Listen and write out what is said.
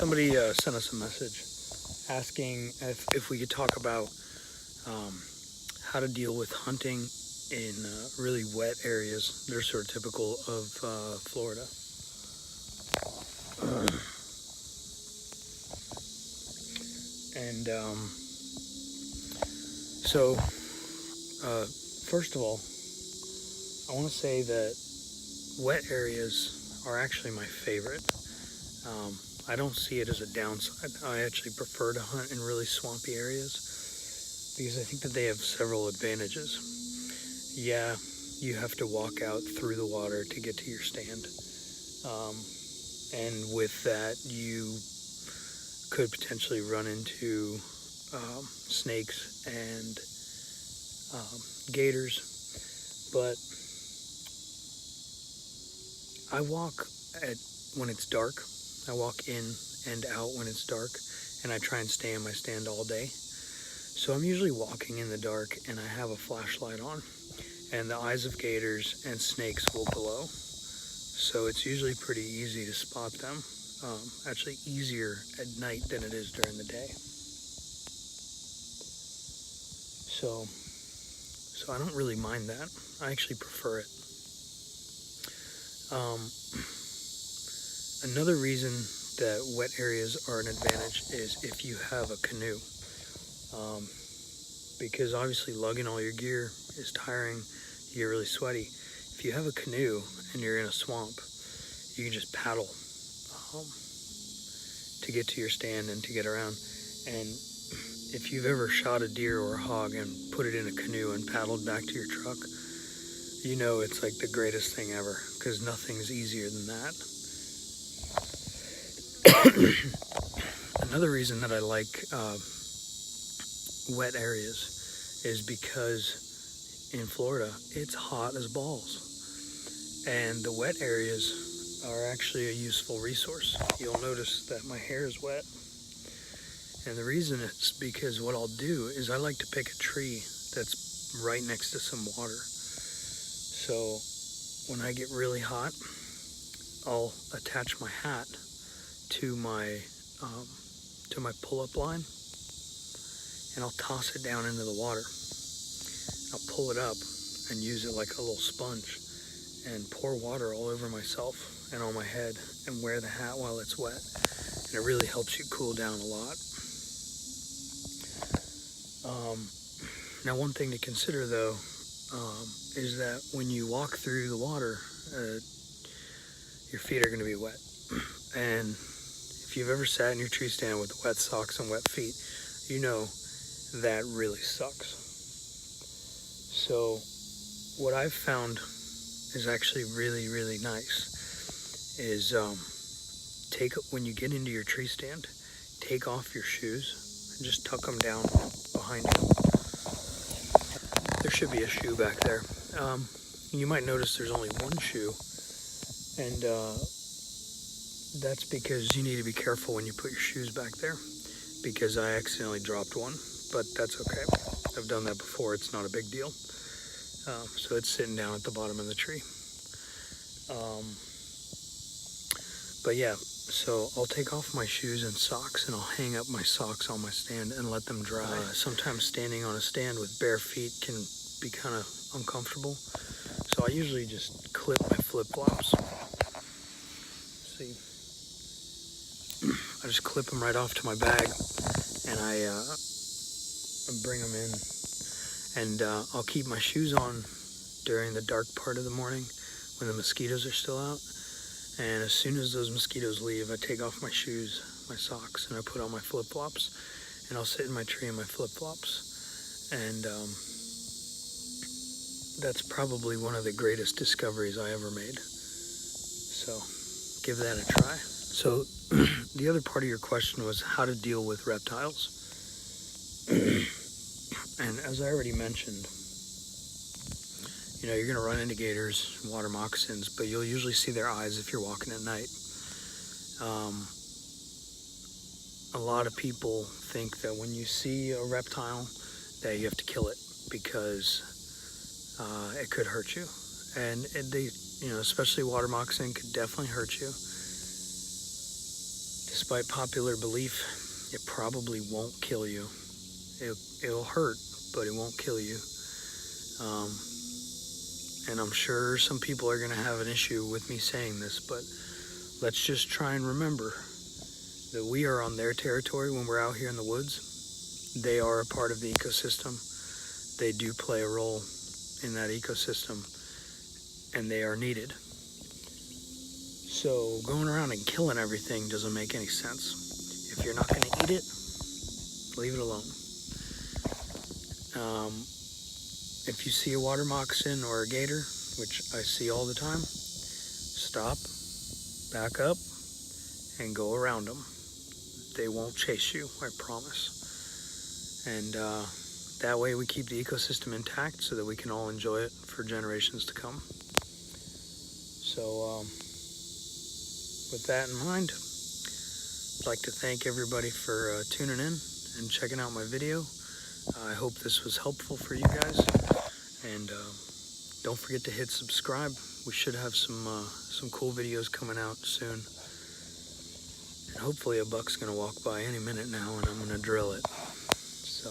Somebody sent us a message asking if we could talk about how to deal with hunting in really wet areas. They're sort of typical of Florida. And so, first of all, I want to say that wet areas are actually my favorite. I don't see it as a downside. I actually prefer to hunt in really swampy areas because I think that they have several advantages. Yeah, you have to walk out through the water to get to your stand. And with that, you could potentially run into snakes and gators. But I walk when it's dark. I walk in and out when it's dark, and I try and stay in my stand all day. So I'm usually walking in the dark, and I have a flashlight on, and the eyes of gators and snakes will glow. So it's usually pretty easy to spot them. Actually easier at night than it is during the day. So I don't really mind that. I actually prefer it. Another reason that wet areas are an advantage is if you have a canoe. Because obviously lugging all your gear is tiring, you get really sweaty. If you have a canoe and you're in a swamp, you can just paddle to get to your stand and to get around. And if you've ever shot a deer or a hog and put it in a canoe and paddled back to your truck, you know it's like the greatest thing ever, because nothing's easier than that. Another reason that I like wet areas is because in Florida it's hot as balls, and the wet areas are actually a useful resource. You'll notice that my hair is wet, and the reason is because what I'll do is I like to pick a tree that's right next to some water. So when I get really hot, I'll attach my hat to my pull-up line, and I'll toss it down into the water. I'll pull it up and use it like a little sponge and pour water all over myself and on my head and wear the hat while it's wet. And it really helps you cool down a lot. Now, one thing to consider though is that when you walk through the water, your feet are going to be wet. And if you've ever sat in your tree stand with wet socks and wet feet, you know that really sucks. So what I've found is actually really, really nice is when you get into your tree stand, take off your shoes and just tuck them down behind you. There should be a shoe back there. You might notice there's only one shoe, and that's because you need to be careful when you put your shoes back there, because I accidentally dropped one, but that's okay. I've done that before. It's not a big deal. So it's sitting down at the bottom of the tree. But yeah, so I'll take off my shoes and socks, and I'll hang up my socks on my stand and let them dry. Sometimes standing on a stand with bare feet can be kind of uncomfortable, so I usually just clip my flip-flops. See, I just clip them right off to my bag, and I bring them in, and I'll keep my shoes on during the dark part of the morning when the mosquitoes are still out. And as soon as those mosquitoes leave, I take off my shoes, my socks, and I put on my flip-flops, and I'll sit in my tree in my flip-flops. And that's probably one of the greatest discoveries I ever made. So give that a try. So the other part of your question was how to deal with reptiles. And as I already mentioned, you know, you're going to run into gators, water moccasins, but you'll usually see their eyes if you're walking at night. A lot of people think that when you see a reptile that you have to kill it because it could hurt you. And they, you know, especially water moccasin could definitely hurt you. Despite popular belief, it probably won't kill you. It'll hurt, but it won't kill you. And I'm sure some people are going to have an issue with me saying this, but let's just try and remember that we are on their territory when we're out here in the woods. They are a part of the ecosystem. They do play a role in that ecosystem, and they are needed. So going around and killing everything doesn't make any sense. If you're not going to eat it, leave it alone. If you see a water moccasin or a gator, which I see all the time, stop, back up, and go around them. They won't chase you, I promise. And that way we keep the ecosystem intact so that we can all enjoy it for generations to come. So with that in mind, I'd like to thank everybody for tuning in and checking out my video. I hope this was helpful for you guys. And don't forget to hit subscribe. We should have some cool videos coming out soon. And hopefully a buck's gonna walk by any minute now and I'm gonna drill it. So